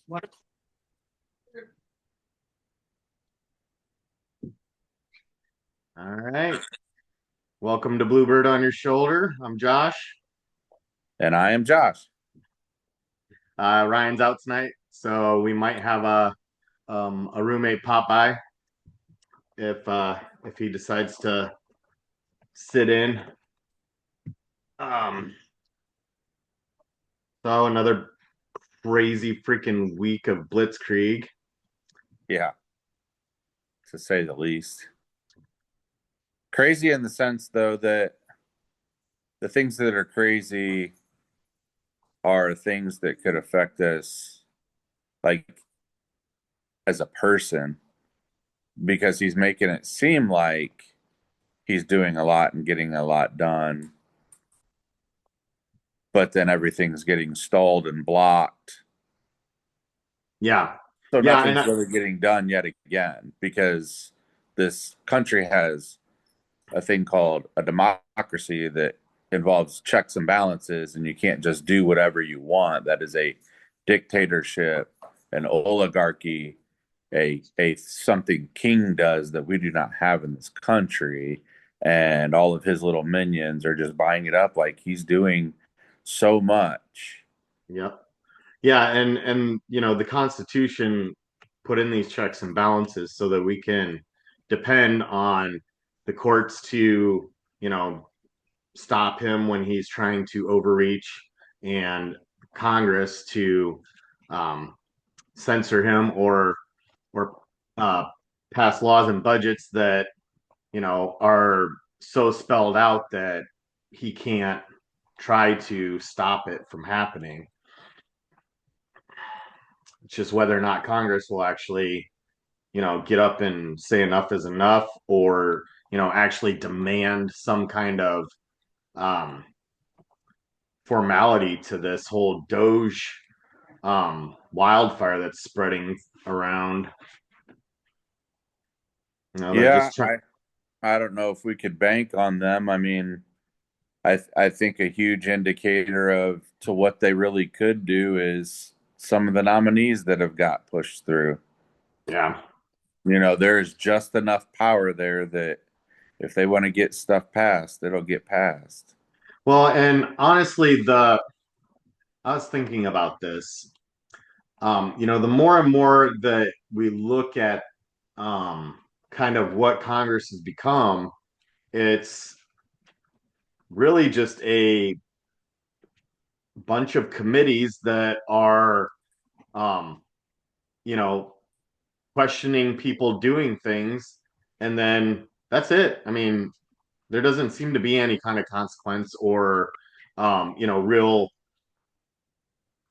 What? All right. Welcome to Bluebird on Your Shoulder. I'm Josh. And I am Josh. Ryan's out tonight, so we might have a roommate pop by if he decides to sit in. Um, so another crazy freaking week of Blitzkrieg. Yeah, to say the least. Crazy in the sense, though, that the things that are crazy are things that could affect us, like as a person, because he's making it seem like he's doing a lot and getting a lot done, but then everything's getting stalled and blocked. Yeah, So yeah, and nothing's really getting done yet again because this country has a thing called a democracy that involves checks and balances, and you can't just do whatever you want. That is a dictatorship, an oligarchy, a something king does that we do not have in this country. And all of his little minions are just buying it up like he's doing so much. yep, yeah, and the Constitution put in these checks and balances so that we can depend on the courts to you know stop him when he's trying to overreach, and Congress to um, censor him or uh, pass laws and budgets that are so spelled out that he can't try to stop it from happening. It's just whether or not Congress will actually get up and say enough is enough, or actually demand some kind of um, formality to this whole Doge wildfire that's spreading around. They're Yeah, just trying. I don't know if we could bank on them. I mean, I think a huge indicator of to what they really could do is some of the nominees that have got pushed through. Yeah. There's just enough power there that if they want to get stuff passed, it'll get passed. Well, and honestly, the I was thinking about this. The more and more that we look at kind of what Congress has become, it's really just a bunch of committees that are, um, you know, questioning people doing things, and then that's it. I mean, there doesn't seem to be any kind of consequence or, real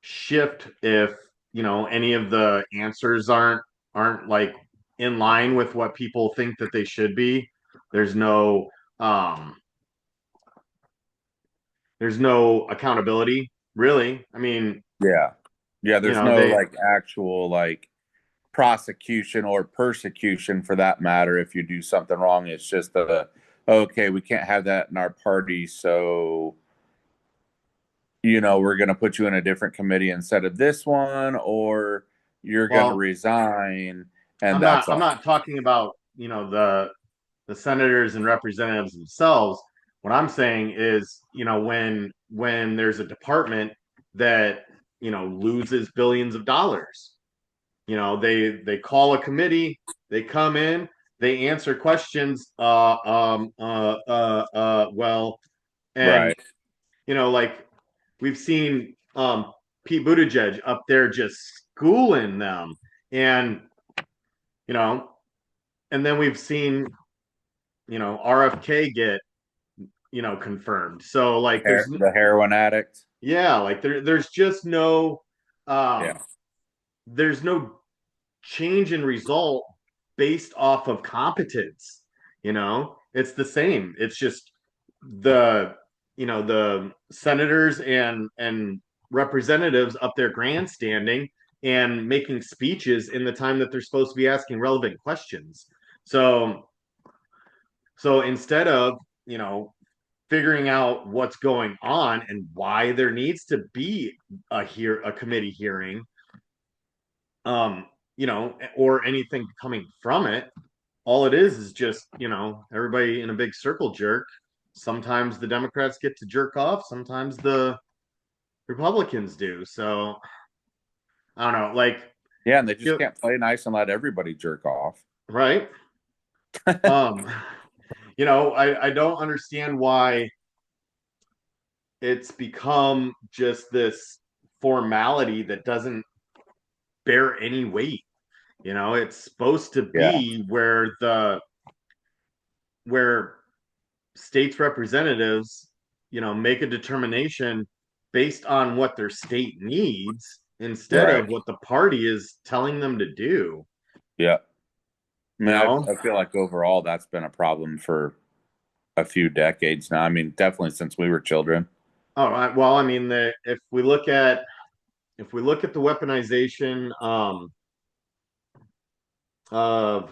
shift if any of the answers aren't like in line with what people think that they should be. There's no um there's no accountability, really. I mean, Yeah. Yeah, there's no they like actual like prosecution or persecution for that matter if you do something wrong. It's just okay, we can't have that in our party, so we're going to put you in a different committee instead of this one, or you're going to well, resign, and I'm that's not I'm all. not talking about, the senators and representatives themselves. What I'm saying is, when there's a department that, loses billions of dollars, they call a committee, they come in, they answer questions, well, and Right. like we've seen Pete Buttigieg up there just schooling them, and you know, and then we've seen RFK get confirmed. So like, The heroin addict. yeah, like there's just Yeah. um, there's no change in result based off of competence. It's the same. It's just the the senators and representatives up there grandstanding and making speeches in the time that they're supposed to be asking relevant questions. So instead of figuring out what's going on and why there needs to be a committee hearing, um, or anything coming from it. All it is just, everybody in a big circle jerk. Sometimes the Democrats get to jerk off, sometimes the Republicans do. So I don't know, like, Yeah, and they just you can't play nice and let everybody jerk off. right? Um, I don't understand why it's become just this formality that doesn't bear any weight. It's supposed to Yeah, be where states representatives, make a determination based on what their state needs instead right. of what the party is telling them to do. Yeah. I You mean, know? I feel like overall that's been a problem for a few decades now. I mean, definitely since we were children. Oh, well, I mean, if we look at the weaponization of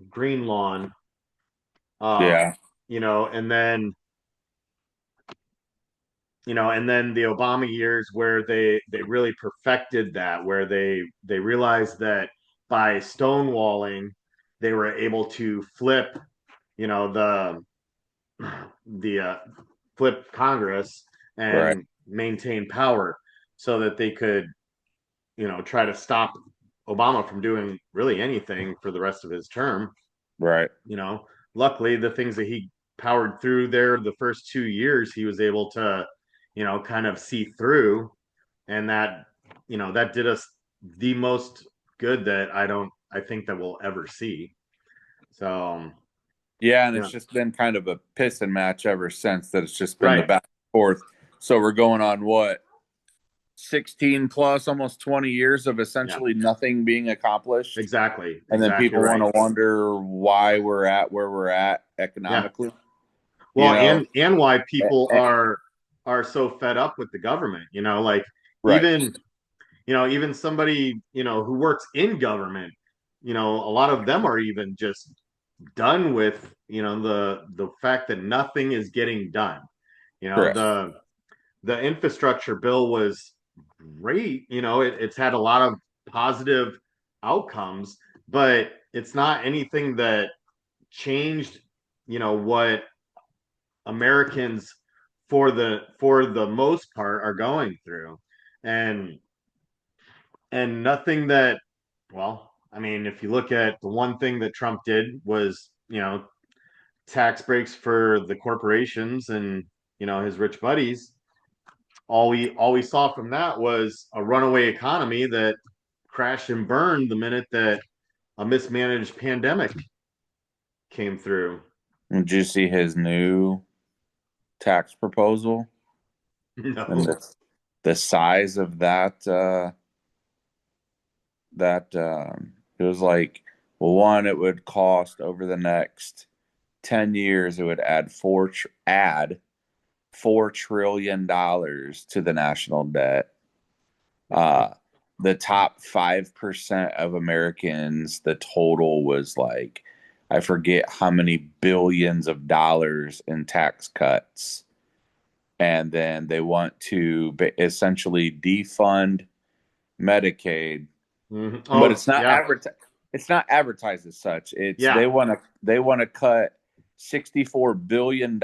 green lawn, um, Yeah, and then the Obama years where they really perfected that, where they realized that by stonewalling, they were able to flip, the flip Congress right, and maintain power, so that they could, try to stop Obama from doing really anything for the rest of his term. right, you know Luckily, the things that he powered through there the first 2 years, he was able to, kind of see through, and that did us the most good that I think that we'll ever see. So, yeah, and it's yeah. just been kind of a piss and match ever since. That it's just been the Right. back and forth. So we're going on what 16 plus, almost 20 years of Yeah, essentially nothing being accomplished, and then exactly people want right. to wonder why we're at where we're at Yeah. economically. You Well, know, and why Eh, people eh, are so fed up with the government, like, right, even even somebody, who works in government, a lot of them are even just done with, the fact that nothing is getting done. correct. The infrastructure bill was great. It's had a lot of positive outcomes, but it's not anything that changed, what Americans, for the most part, are going through. And and nothing that, well, I mean, if you look at the one thing that Trump did was, tax breaks for the corporations and, his rich buddies. All we saw from that was a runaway economy that crashed and burned the minute that a mismanaged pandemic came through. Did you see his new tax proposal and No. the size of that it was like, well, one, it would cost over the next 10 years, it would add $4 trillion to the national debt. Uh, the top 5% of Americans, the total was like, I forget how many billions of dollars in tax cuts. And then they want to essentially defund Medicaid, Mhm. but Oh, yeah. it's not advertised as such. It's Yeah. they want to cut $64 billion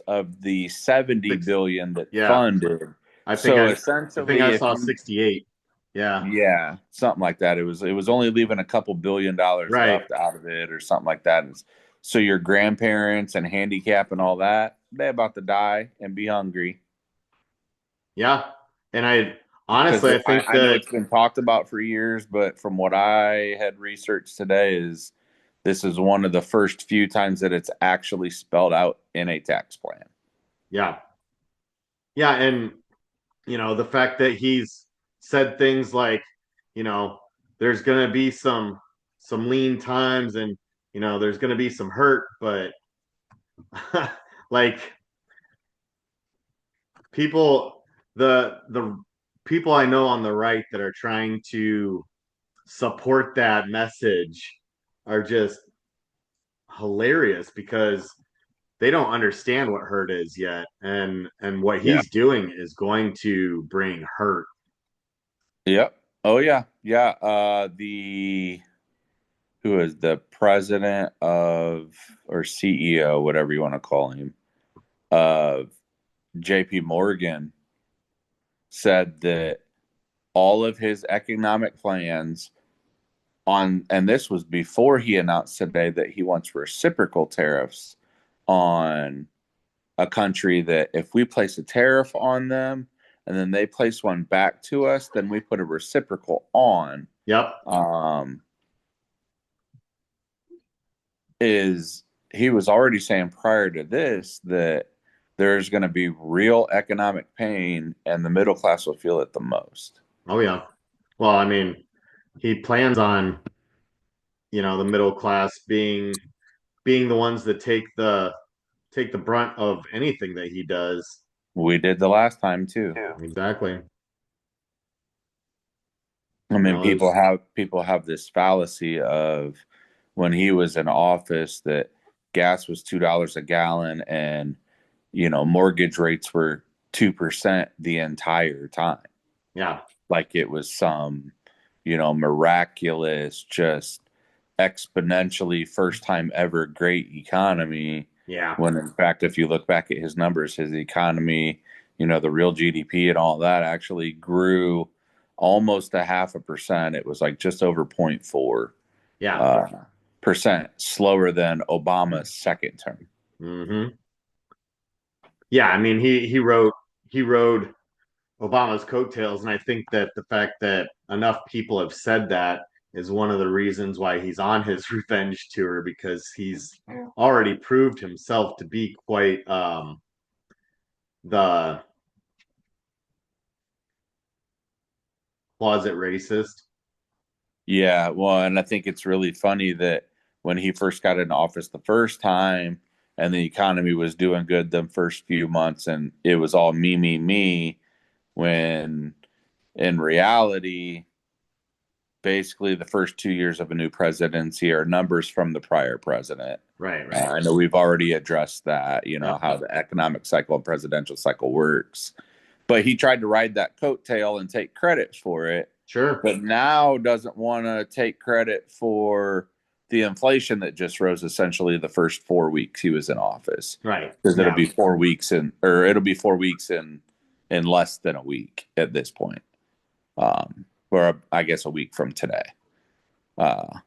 of the 70 Six. billion that Yeah. funded. I think So I essentially, if saw you 68. Yeah. yeah, something like that. It was only leaving a couple $1 billion Right. left out of it or something like that. And so your grandparents and handicap and all that, they're about to die and be hungry. Yeah. And Because honestly, I think I know that, it's been talked about for years, but from what I had researched today is this is one of the first few times that it's actually spelled out in a tax plan. yeah. Yeah. And, the fact that he's said things like, you know, there's going to be some lean times, and, there's going to be some hurt, but like, people, the people I know on the right that are trying to support that message are just hilarious, because they don't understand what hurt is yet, and what Yeah. he's doing is going to bring hurt. Yep. Oh yeah. Yeah, the who is the president of or CEO, whatever you want to call him, of JP Morgan said that all of his economic plans on, and this was before he announced today that he wants reciprocal tariffs on a country, that if we place a tariff on them and then they place one back to us, then we put a reciprocal on. Yep. Um, is he was already saying prior to this that there's going to be real economic pain and the middle class will feel it the most. Oh yeah. Well, I mean, he plans on, the middle class being the ones that take the brunt of anything that he does. We did the last time too. Exactly. I You mean, know, it's people have this fallacy of when he was in office that gas was $2 a gallon and mortgage rates were 2% the entire time. yeah, Like it was some, miraculous, just exponentially first time ever great economy. yeah, When in fact, if you look back at his numbers, his economy, the real GDP and all that actually grew almost a 0.5%. It was like just over 0.4 yeah. uh, percent slower than Obama's second term. Hmm. Yeah, I mean, he rode Obama's coattails, and I think that the fact that enough people have said that is one of the reasons why he's on his revenge tour, because he's already proved himself to be quite the closet racist. Yeah, well, and I think it's really funny that when he first got in office the first time and the economy was doing good the first few months and it was all me, when in reality, basically the first 2 years of a new presidency are numbers from the prior president. Right, right. I know we've already addressed that, Yep. how the economic cycle and presidential cycle works. But he tried to ride that coattail and take credit for it, Sure. but now doesn't want to take credit for the inflation that just rose essentially the first 4 weeks he was in office. Right. Because it'll Yeah. be 4 weeks or it'll be 4 weeks in less than a week at this point. Or I guess a week from today. Uh,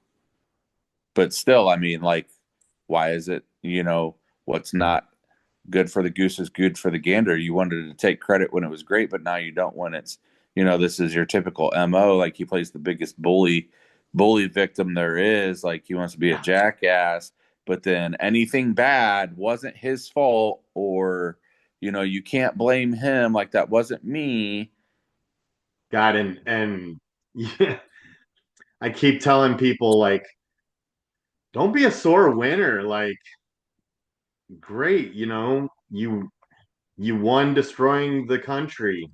but still, I mean, like, why is it, what's not good for the goose is good for the gander? You wanted to take credit when it was great, but now you don't when it's, this is your typical MO. Like he plays the biggest bully victim there is. Like he wants to be a jackass, but then anything bad wasn't his fault, or, you can't blame him. Like that wasn't me. God, and yeah, I keep telling people, like, don't be a sore winner. Like, great, you won destroying the country.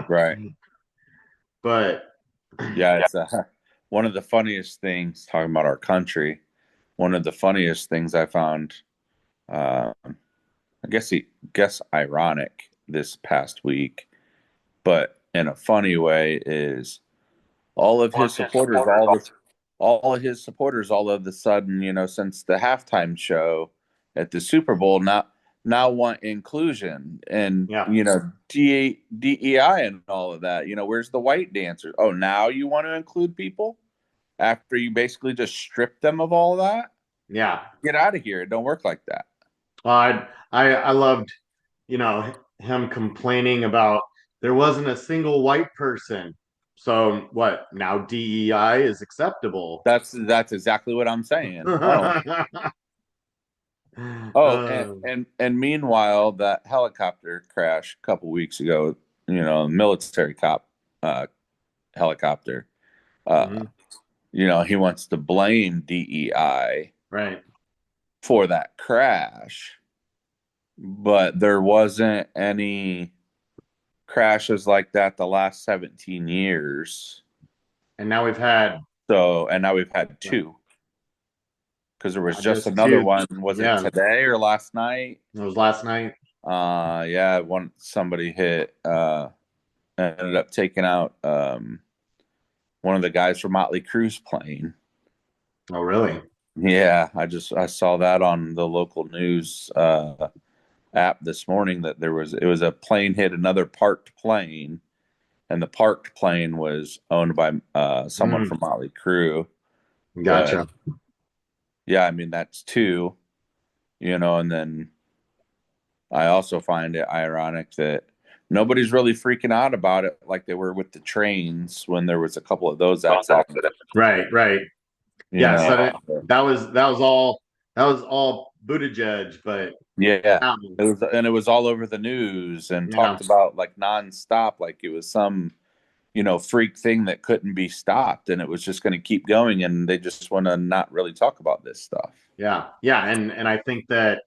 Right. But Yeah. It's one of the funniest things talking about our country. One of the funniest things I found, uh, I guess ironic this past week, but in a funny way, is all of his supporters, all of his supporters, all of the sudden, since the halftime show at the Super Bowl, now want inclusion and yeah, DEI and all of that. Where's the white dancers? Oh, now you want to include people after you basically just strip them of all of that? yeah. Get out of here. It don't work like that. I loved, him complaining about there wasn't a single white person. So what? Now DEI is acceptable. That's exactly what I'm saying. Oh, oh, and Uh, and meanwhile, that helicopter crash a couple weeks ago, military cop uh, helicopter. Uh, mhm. he wants to blame DEI Right. for that crash, but there wasn't any crashes like that the last 17 years. And now we've had So, and now we've had two because there was just just another two. one. Was it Yeah, today or last night? it was last night. Yeah, one somebody hit ended up taking out one of the guys from Motley Crue's plane. Oh, really? Yeah, I saw that on the local news app this morning that it was a plane hit another parked plane, and the parked plane was owned by someone Mm, from Motley Crue. But gotcha. yeah, I mean that's two, and then I also find it ironic that nobody's really freaking out about it like they were with the trains when there was a couple of those accidents. Right, right. You Yeah, so know, that was all Buttigieg, but yeah, now, it was all over the news and yeah, talked about like nonstop, like it was some freak thing that couldn't be stopped and it was just going to keep going. And they just want to not really talk about this stuff. yeah, yeah, and I think that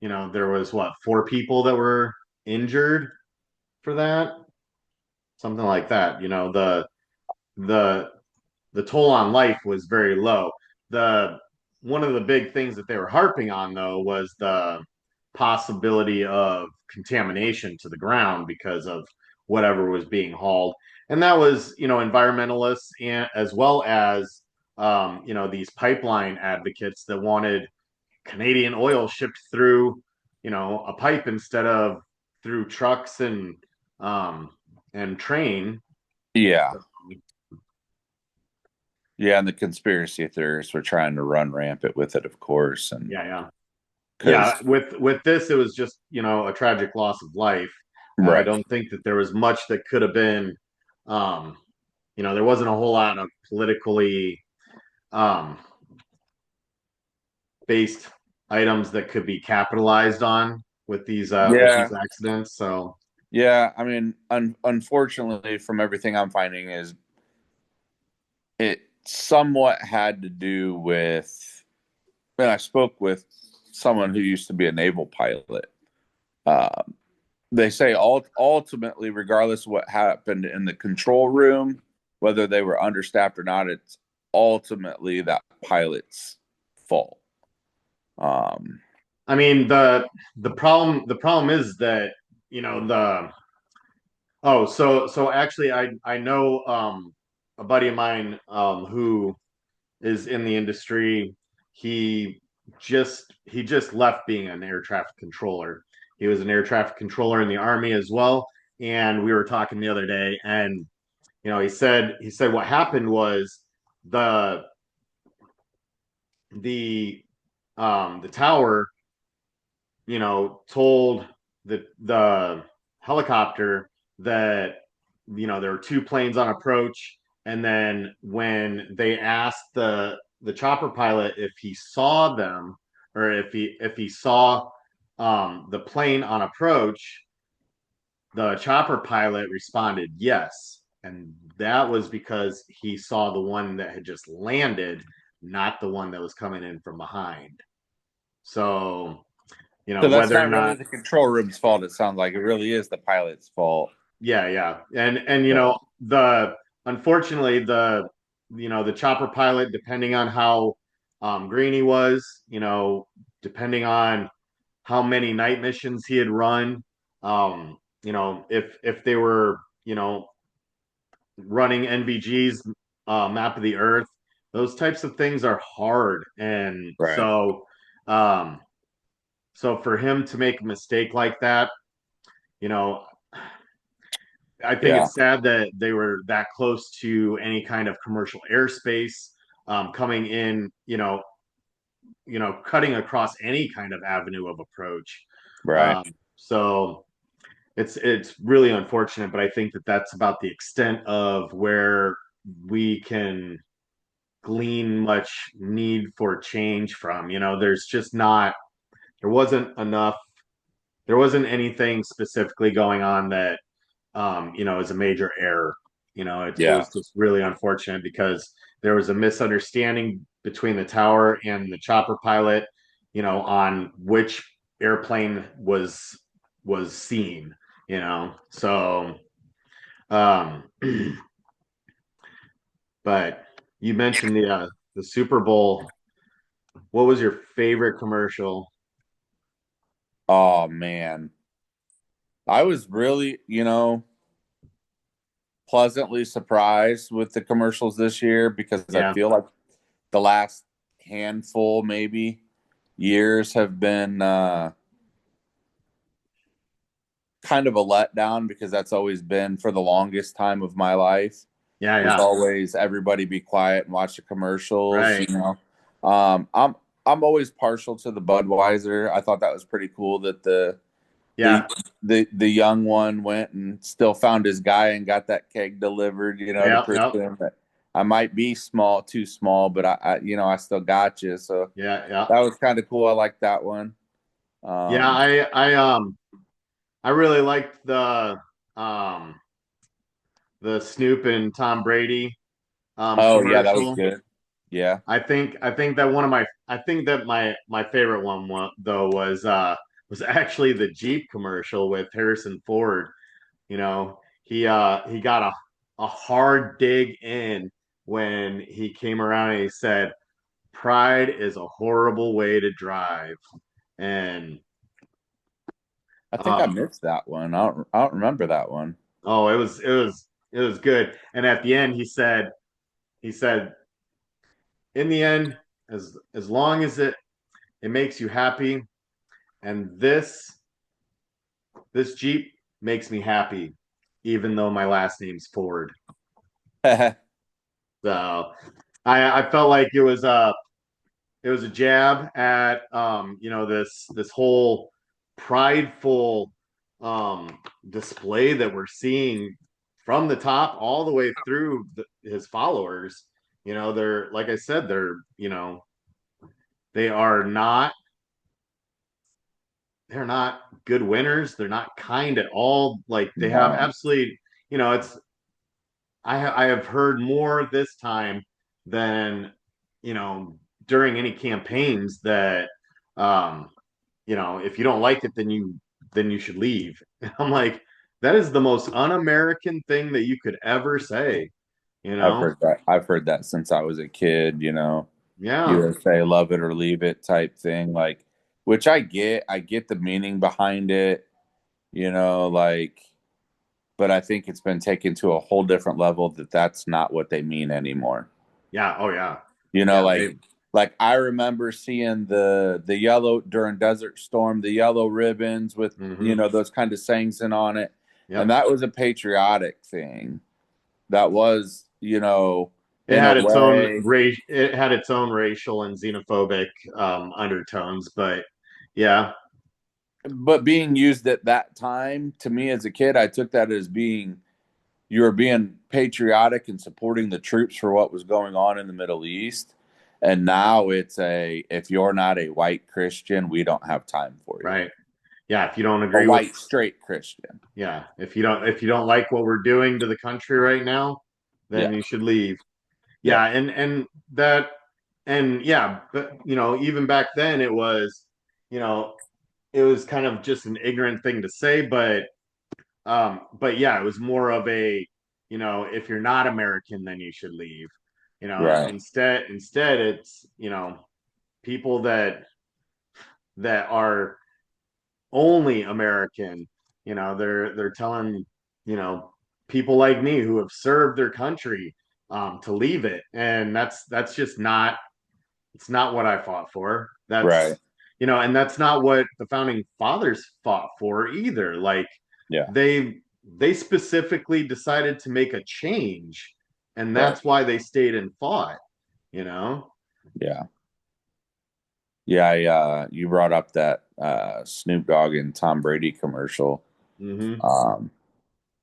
there was what, four people that were injured for that, something like that. The the toll on life was very low. The One of the big things that they were harping on though was the possibility of contamination to the ground because of whatever was being hauled. And that was, environmentalists and as well as these pipeline advocates that wanted Canadian oil shipped through, a pipe instead of through trucks um and train. Yeah. Yeah. And the conspiracy theorists were trying to run rampant with it, of course. And Yeah, yeah. Yeah, because, with this, it was just a tragic loss of life. I right. don't think that there was much that could have been. Um, there wasn't a whole lot of politically um, based items that could be capitalized on with Yeah. these accidents. So Yeah. I mean, unfortunately, from everything I'm finding, is it somewhat had to do with, and I spoke with someone who used to be a naval pilot. Um, they say ultimately, regardless of what happened in the control room, whether they were understaffed or not, it's ultimately that pilot's fault. Um, I mean the problem is that the so actually I know a buddy of mine who is in the industry. He just left being an air traffic controller. He was an air traffic controller in the army as well. And we were talking the other day, and he said what happened was the the tower, told the helicopter that there were two planes on approach, and then when they asked the chopper pilot if he saw them, or if he saw the plane on approach, the chopper pilot responded yes, and that was because he saw the one that had just landed, not the one that was coming in from behind. So so that's whether or not really not. the control room's fault. It sounds like it really is the pilot's fault. Yeah, yeah. And But the unfortunately the chopper pilot, depending on how green he was, depending on how many night missions he had run, if they were, running NVG's map of the earth, those types of things are hard. And right, um so for him to make a mistake like that, you know, I think yeah, it's sad that they were that close to any kind of commercial airspace, coming in, cutting across any kind of avenue of approach. right, So it's really unfortunate, but I think that that's about the extent of where we can glean much need for change from. There's just not, there wasn't enough, there wasn't anything specifically going on that is a major error. It yeah, was just really unfortunate because there was a misunderstanding between the tower and the chopper pilot, on which airplane was seen. So um, but you mentioned the Super Bowl. What was your favorite commercial? oh man, I was really, pleasantly surprised with the commercials this year because I Yeah, feel like the last handful, maybe years, have been kind of a letdown because that's always been for the longest time of my life yeah, was yeah. always everybody be quiet and watch the commercials. Right. Um, I'm I'm always partial to the Budweiser. I thought that was pretty cool that the Yeah. the young one went and still found his guy and got that keg delivered. To Yep. prove Yep. to him that I might be small, too small, but I still got you. So Yeah. Yeah. that was kind of cool. I like that one. Yeah. Um, I really liked um the Snoop and Tom Brady oh yeah, that was commercial. good. Yeah. I think that my favorite one though was actually the Jeep commercial with Harrison Ford. He got a hard dig in when he came around and he said, "Pride is a horrible way to drive." And I think I um missed that one. I don't remember that one. oh, it was good. And at the end he said in the end, as long as it makes you happy, and this Jeep makes me happy, even though my last name's Ford. So I felt like it was a jab at this whole prideful display that we're seeing from the top all the way through his followers. They're, like I said, they are not they're not good winners. They're not kind at all. Like, they have No. absolutely, it's I have heard more this time than during any campaigns that um if you don't like it, then you should leave. And I'm like, that is the most un-American thing that you could ever say, you I've know? heard that. I've heard that since I was a kid. Yeah, USA love it or leave it type thing. Like, which I get. I get the meaning behind it. Like, but I think it's been taken to a whole different level that that's not what they mean anymore. yeah, oh yeah, You know, yeah. like They like I remember seeing the yellow during Desert Storm, the yellow ribbons with hmm those kind of sayings in on it, and Yep. that was a patriotic thing. That was It in a had its own way, race. It had its own racial and xenophobic undertones, but yeah, but being used at that time to me as a kid, I took that as being you were being patriotic and supporting the troops for what was going on in the Middle East. And now it's if you're not a white Christian, we don't have time for you. right. Yeah, if you don't A agree with white straight Christian. yeah, if you don't like what we're doing to the country right now, then Yeah. you should leave. Yep. Yeah, and that and yeah, but even back then you know, it was kind of just an ignorant thing to say, but yeah, it was more of a, if you're not American, then you should leave. Right. Instead it's, people that are only American. They're telling, you know, people like me who have served their country to leave it, and that's just not it's not what I fought for. Right. And that's not what the founding fathers fought for either. Like, Yeah. they specifically decided to make a change, and Right. that's why they stayed and fought. You know? Yeah. Yeah. You brought up that Snoop Dogg and Tom Brady commercial. Hmm. Um,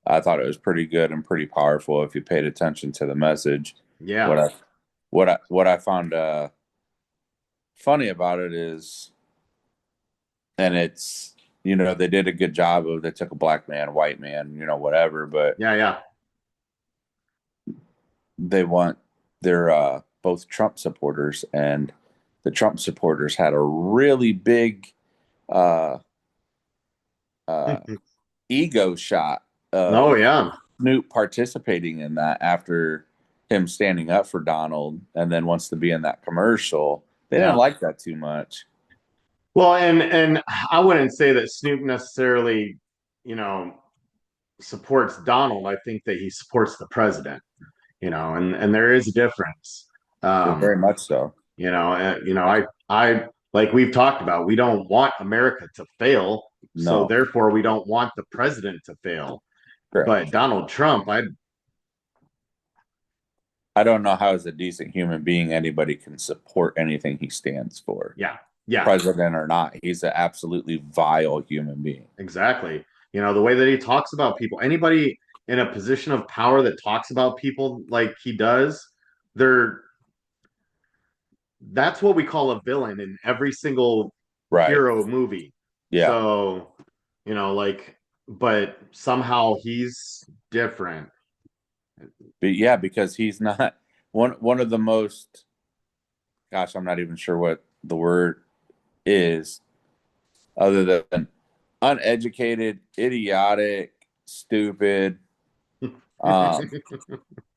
I thought it was pretty good and pretty powerful if you paid attention to the message. What Yeah. I what I found funny about it is, and it's they did a good job of they took a black man, white man, whatever, but Yeah. Yeah. they want they're both Trump supporters, and the Trump supporters had a really big uh, uh, ego shot Oh of yeah. Snoop participating in that after him standing up for Donald, and then wants to be in that commercial. They didn't Yeah. like that too much. Well, and I wouldn't say that Snoop necessarily, you know, supports Donald, I think that he supports the president, and there is a difference. Very Um, much so. I like we've talked about, we don't want America to fail, so No, therefore we don't want the president to fail. But correct. Donald Trump, I don't know how, as a decent human being, anybody can support anything he stands for, yeah, yeah, president or not. He's an absolutely vile human being. exactly. The way that he talks about people, anybody in a position of power that talks about people like he does, they're that's what we call a villain in every single Right. hero movie. Yeah. So, like, but somehow he's different. But yeah, because he's not one of the most, gosh, I'm not even sure what the word is other than uneducated, idiotic, stupid um,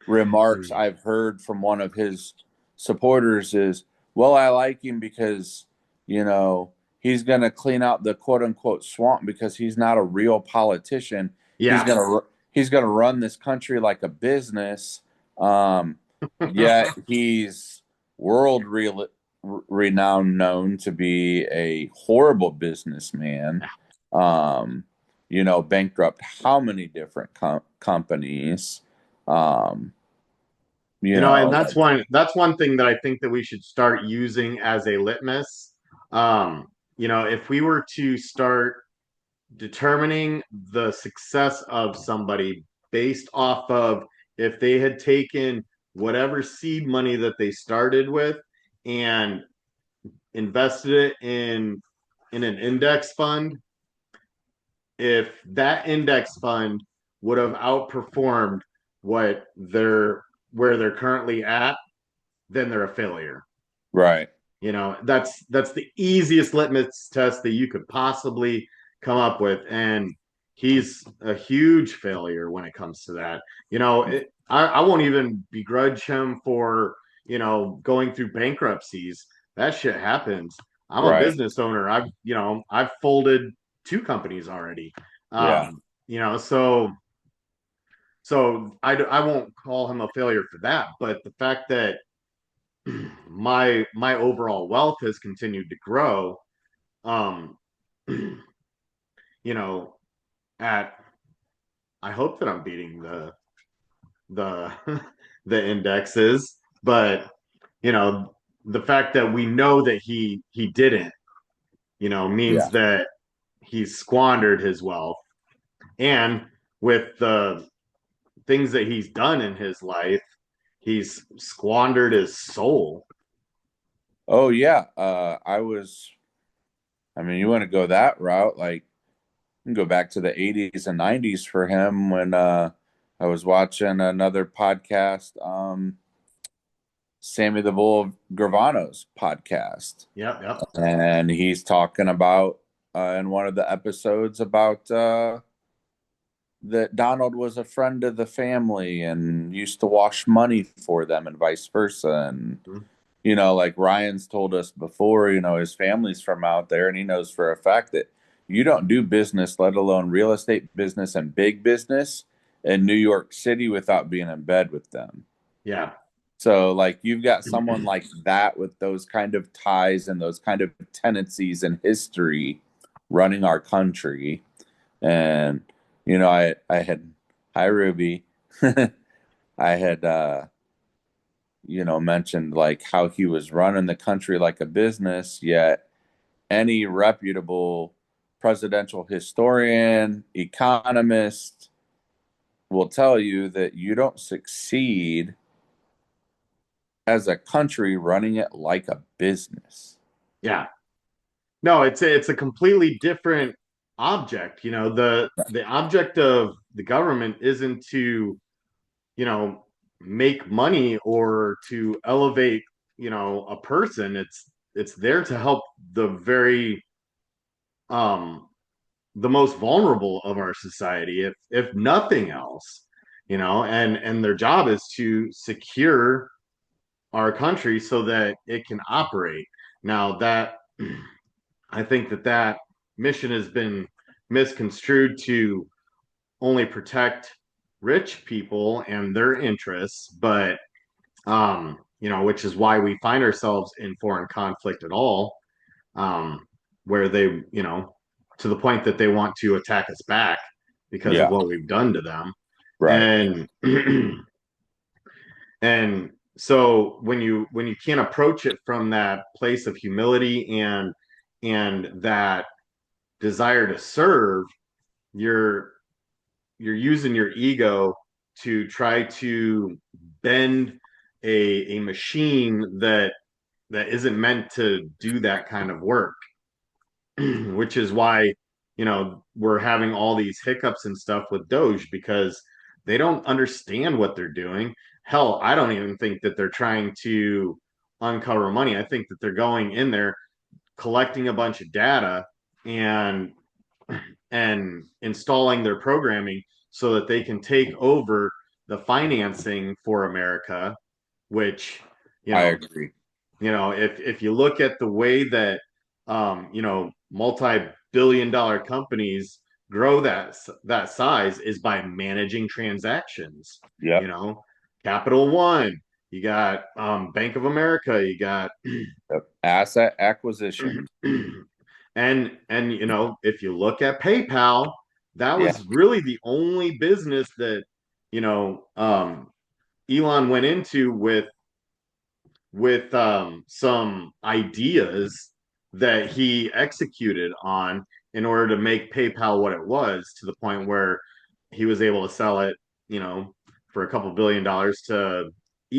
remarks I've heard from one of his supporters is, well, I like him because, you know, he's going to clean out the quote unquote swamp because he's not a real politician. He's Yeah. going to he's going to run this country like a business. Um, Yet he's world renowned, known to be a horrible businessman. Um, bankrupt how many different companies? Um, And like that's one thing that I think that we should start using as a litmus. If we were to start determining the success of somebody based off of if they had taken whatever seed money that they started with and invested it in an index fund, if that index fund would have outperformed what they're where they're currently at, then they're a failure. right, That's the easiest litmus test that you could possibly come up with, and he's a huge failure when it comes to that. I won't even begrudge him for going through bankruptcies. That shit happens. I'm a right, business owner. I've folded two companies already. yeah, So I won't call him a failure for that, but the fact that my overall wealth has continued to grow, um you know at I hope that I'm beating the the indexes, but the fact that we know that he didn't, yeah. means that he's squandered his wealth, and with the things that he's done in his life, he's squandered his soul. Oh yeah. I mean, you want to go that route? Like, you can go back to the '80s and '90s for him when I was watching another podcast. Sammy the Bull Gravano's podcast, Yep, yep. and he's talking about in one of the episodes about that Donald was a friend of the family and used to wash money for them and vice versa. And like Ryan's told us before, his family's from out there, and he knows for a fact that you don't do business, let alone real estate business and big business in New York City without being in bed with them. Yeah. So, like, you've got someone like that with those kind of ties and those kind of tendencies and history running our country. And, I had, hi, Ruby. I had, mentioned like how he was running the country like a business, yet any reputable presidential historian, economist will tell you that you don't succeed as a country running it like a business. Yeah. No, it's a completely different object. The object of the government isn't to, you know, make money or to elevate, a person. It's there to help um the most vulnerable of our society, if nothing else. And their job is to secure our country so that it can operate. Now that I think that mission has been misconstrued to only protect rich people and their interests, but which is why we find ourselves in foreign conflict at all, um, where they, to the point that they want to attack us back because of Yeah. what we've done to them. Right. And and so when you can't approach it from that place of humility and that desire to serve, you're you're using your ego to try to bend a machine that isn't meant to do that kind of work. Which is why we're having all these hiccups and stuff with Doge, because they don't understand what they're doing. Hell, I don't even think that they're trying to uncover money. I think that they're going in there, collecting a bunch of data, and installing their programming so that they can take over the financing for America, which you I know agree. if you look at the way that multi-billion-dollar companies grow that size is by managing transactions. you Yep. know Capital One, you got Bank of America, you got Yep. Asset acquisition. and if you look at PayPal, that Yeah. was really the only business that you know Elon went into with some ideas that he executed on in order to make PayPal what it was, to the point where he was able to sell it, for a couple $1 billion to